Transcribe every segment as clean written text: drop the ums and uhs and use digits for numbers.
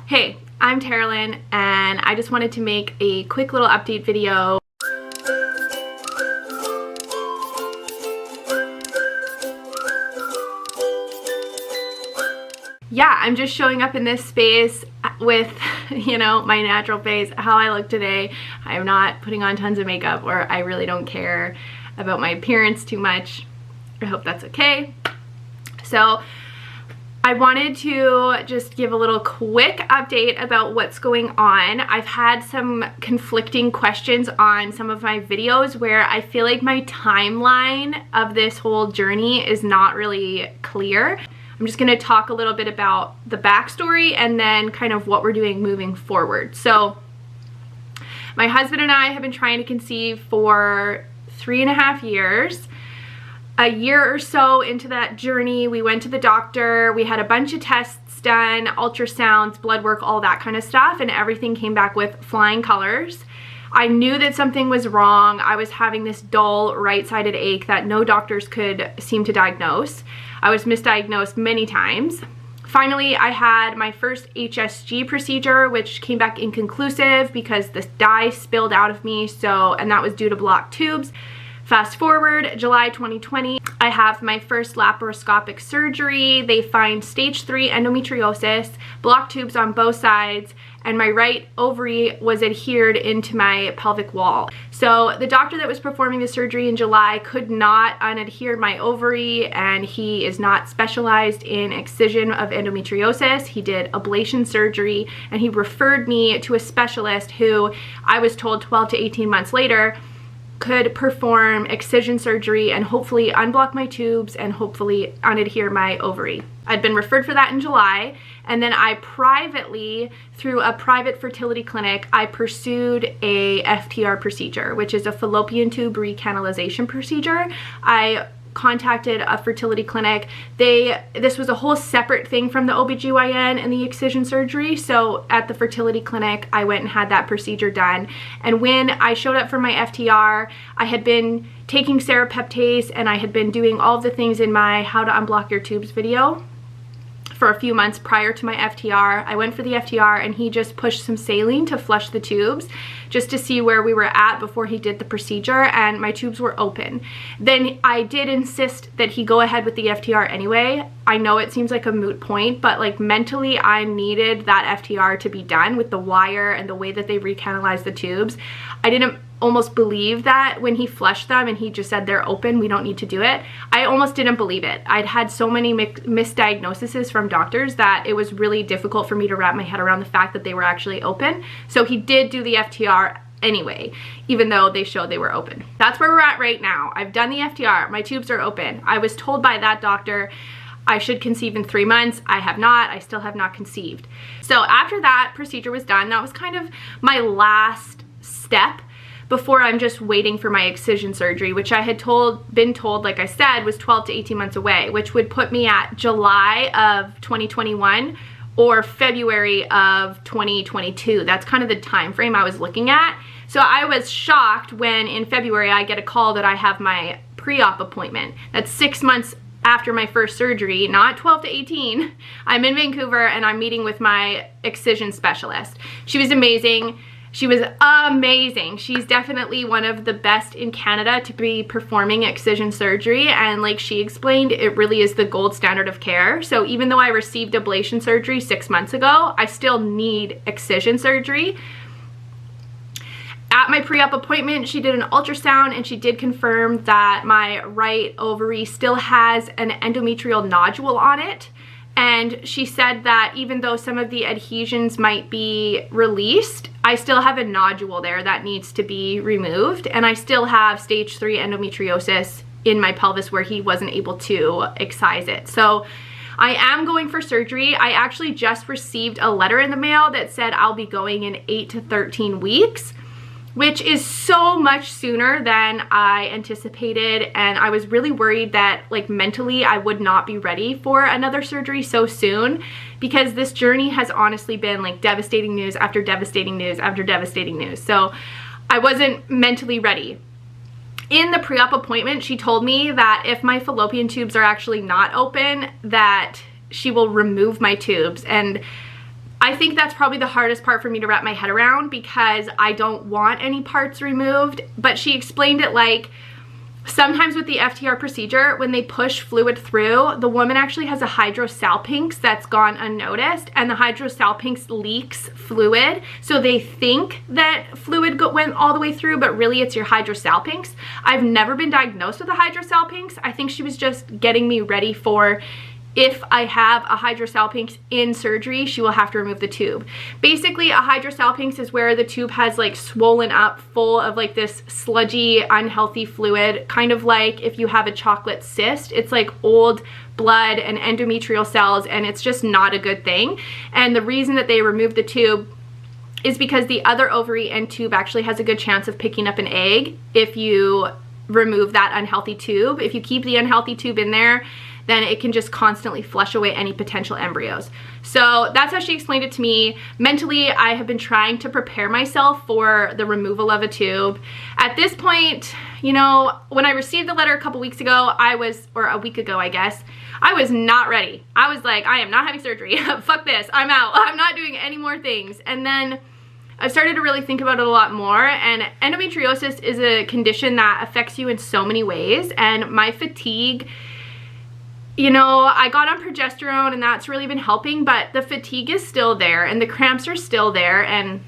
Hey, I'm Terralyn, and I just wanted to make a quick little update video. Yeah, I'm just showing up in this space with, you know, my natural face, how I look today. I'm not putting on tons of makeup, or I really don't care about my appearance too much. I hope that's okay. So I wanted to just give a little quick update about what's going on. I've had some conflicting questions on some of my videos where I feel like my timeline of this whole journey is not really clear. I'm just going to talk a little bit about the backstory and then kind of what we're doing moving forward. So my husband and I have been trying to conceive for 3.5 years. A year or so into that journey, we went to the doctor, we had a bunch of tests done, ultrasounds, blood work, all that kind of stuff, and everything came back with flying colors. I knew that something was wrong. I was having this dull right-sided ache that no doctors could seem to diagnose. I was misdiagnosed many times. Finally, I had my first HSG procedure, which came back inconclusive because the dye spilled out of me, and that was due to blocked tubes. Fast forward, July 2020, I have my first laparoscopic surgery. They find stage 3 endometriosis, blocked tubes on both sides, and my right ovary was adhered into my pelvic wall. So the doctor that was performing the surgery in July could not unadhere my ovary, and he is not specialized in excision of endometriosis. He did ablation surgery, and he referred me to a specialist who I was told 12 to 18 months later could perform excision surgery and hopefully unblock my tubes and hopefully unadhere my ovary. I'd been referred for that in July, and then I privately, through a private fertility clinic, I pursued a FTR procedure, which is a fallopian tube recanalization procedure. I contacted a fertility clinic. This was a whole separate thing from the OBGYN and the excision surgery. So at the fertility clinic, I went and had that procedure done. And when I showed up for my FTR, I had been taking serapeptase and I had been doing all of the things in my How to Unblock Your Tubes video for a few months prior to my FTR. I went for the FTR and he just pushed some saline to flush the tubes just to see where we were at before he did the procedure, and my tubes were open. Then I did insist that he go ahead with the FTR anyway. I know it seems like a moot point, but like mentally I needed that FTR to be done with the wire and the way that they recanalized the tubes. I didn't almost believe that when he flushed them and he just said they're open, we don't need to do it. I almost didn't believe it. I'd had so many misdiagnoses from doctors that it was really difficult for me to wrap my head around the fact that they were actually open. So he did do the FTR anyway, even though they showed they were open. That's where we're at right now. I've done the FTR. My tubes are open. I was told by that doctor I should conceive in 3 months. I have not. I still have not conceived. So after that procedure was done, that was kind of my last step before I'm just waiting for my excision surgery, which I had been told, like I said, was 12 to 18 months away, which would put me at July of 2021 or February of 2022. That's kind of the time frame I was looking at. So I was shocked when in February I get a call that I have my pre-op appointment. That's 6 months after my first surgery, not 12 to 18. I'm in Vancouver and I'm meeting with my excision specialist. She was amazing. She was amazing. She's definitely one of the best in Canada to be performing excision surgery, and like she explained, it really is the gold standard of care. So even though I received ablation surgery 6 months ago, I still need excision surgery. At my pre-op appointment, she did an ultrasound and she did confirm that my right ovary still has an endometrial nodule on it. And she said that even though some of the adhesions might be released, I still have a nodule there that needs to be removed. And I still have stage 3 endometriosis in my pelvis where he wasn't able to excise it. So I am going for surgery. I actually just received a letter in the mail that said I'll be going in 8 to 13 weeks. Which is so much sooner than I anticipated, and I was really worried that like mentally I would not be ready for another surgery so soon, because this journey has honestly been like devastating news after devastating news after devastating news. So I wasn't mentally ready. In the pre-op appointment, she told me that if my fallopian tubes are actually not open, that she will remove my tubes, and I think that's probably the hardest part for me to wrap my head around because I don't want any parts removed. But she explained it like, sometimes with the FTR procedure, when they push fluid through, the woman actually has a hydrosalpinx that's gone unnoticed, and the hydrosalpinx leaks fluid. So they think that fluid went all the way through, but really it's your hydrosalpinx. I've never been diagnosed with a hydrosalpinx. I think she was just getting me ready for, if I have a hydrosalpinx in surgery, she will have to remove the tube. Basically, a hydrosalpinx is where the tube has like swollen up full of like this sludgy, unhealthy fluid, kind of like if you have a chocolate cyst. It's like old blood and endometrial cells, and it's just not a good thing. And the reason that they removed the tube is because the other ovary and tube actually has a good chance of picking up an egg if you remove that unhealthy tube. If you keep the unhealthy tube in there, then it can just constantly flush away any potential embryos. So that's how she explained it to me. Mentally, I have been trying to prepare myself for the removal of a tube. At this point, you know, when I received the letter a couple weeks ago, or a week ago, I guess, I was not ready. I was like, I am not having surgery. Fuck this, I'm out. I'm not doing any more things. And then I started to really think about it a lot more, and endometriosis is a condition that affects you in so many ways, and my fatigue, you know, I got on progesterone and that's really been helping, but the fatigue is still there and the cramps are still there. And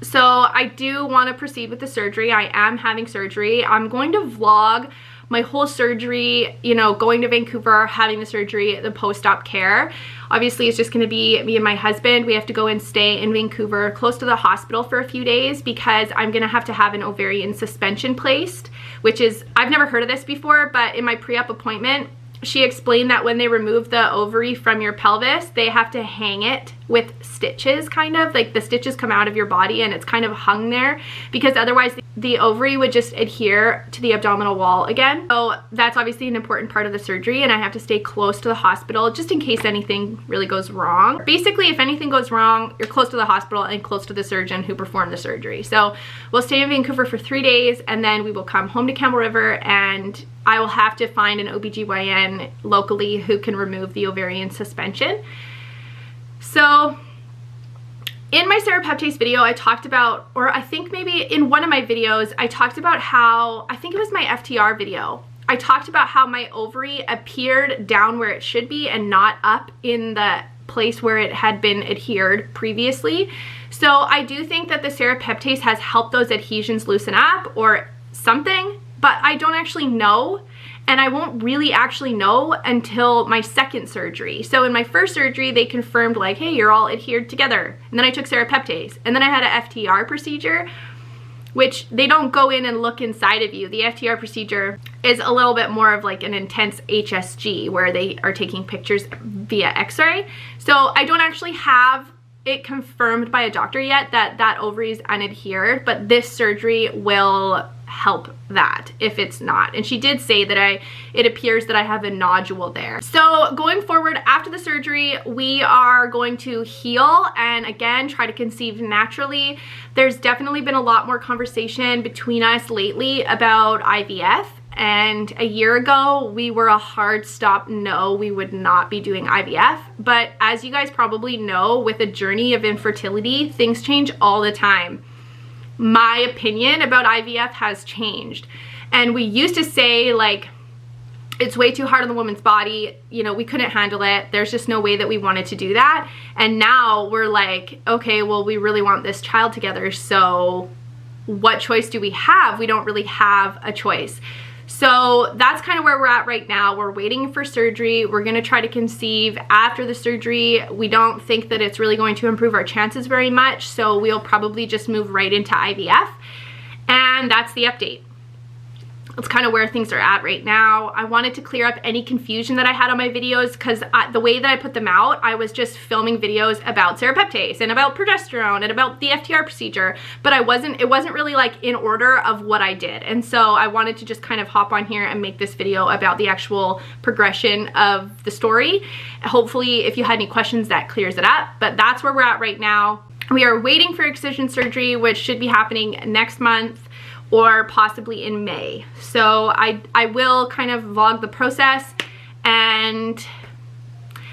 so I do want to proceed with the surgery. I am having surgery. I'm going to vlog my whole surgery, you know, going to Vancouver, having the surgery, the post-op care. Obviously, it's just going to be me and my husband. We have to go and stay in Vancouver close to the hospital for a few days because I'm going to have an ovarian suspension placed, which is, I've never heard of this before, but in my pre-op appointment, she explained that when they remove the ovary from your pelvis, they have to hang it with stitches, kind of like the stitches come out of your body and it's kind of hung there because otherwise the ovary would just adhere to the abdominal wall again. So that's obviously an important part of the surgery, and I have to stay close to the hospital just in case anything really goes wrong. Basically, if anything goes wrong, you're close to the hospital and close to the surgeon who performed the surgery. So we'll stay in Vancouver for 3 days and then we will come home to Campbell River, and I will have to find an OBGYN locally who can remove the ovarian suspension. So in my serapeptase video, I talked about, or I think maybe in one of my videos, I talked about how, I think it was my FTR video, I talked about how my ovary appeared down where it should be and not up in the place where it had been adhered previously. So I do think that the serapeptase has helped those adhesions loosen up or something, but I don't actually know. And I won't really actually know until my second surgery. So in my first surgery, they confirmed like, hey, you're all adhered together. And then I took serapeptase. And then I had an FTR procedure, which they don't go in and look inside of you. The FTR procedure is a little bit more of like an intense HSG where they are taking pictures via x-ray. So I don't actually have it confirmed by a doctor yet that that ovary is unadhered, but this surgery will help that if it's not. And she did say that it appears that I have a nodule there. So going forward after the surgery, we are going to heal and again try to conceive naturally. There's definitely been a lot more conversation between us lately about IVF. And a year ago, we were a hard stop no, we would not be doing IVF. But as you guys probably know, with a journey of infertility, things change all the time. My opinion about IVF has changed. And we used to say like, it's way too hard on the woman's body, you know, we couldn't handle it, there's just no way that we wanted to do that. And now we're like, okay, well, we really want this child together, so what choice do we have? We don't really have a choice. So that's kind of where we're at right now. We're waiting for surgery. We're going to try to conceive after the surgery. We don't think that it's really going to improve our chances very much, so we'll probably just move right into IVF. And that's the update. That's kind of where things are at right now. I wanted to clear up any confusion that I had on my videos because the way that I put them out, I was just filming videos about serapeptase and about progesterone and about the FTR procedure, but it wasn't really like in order of what I did. And so I wanted to just kind of hop on here and make this video about the actual progression of the story. Hopefully, if you had any questions, that clears it up, but that's where we're at right now. We are waiting for excision surgery, which should be happening next month or possibly in May. So I will kind of vlog the process, and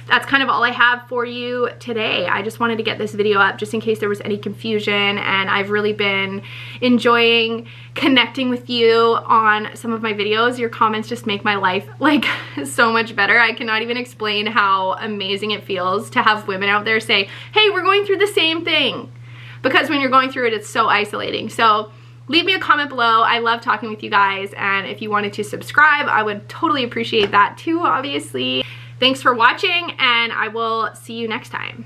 that's kind of all I have for you today. I just wanted to get this video up just in case there was any confusion, and I've really been enjoying connecting with you on some of my videos. Your comments just make my life like so much better. I cannot even explain how amazing it feels to have women out there say, hey, we're going through the same thing, because when you're going through it, it's so isolating. So leave me a comment below. I love talking with you guys, and if you wanted to subscribe, I would totally appreciate that too, obviously. Thanks for watching, and I will see you next time.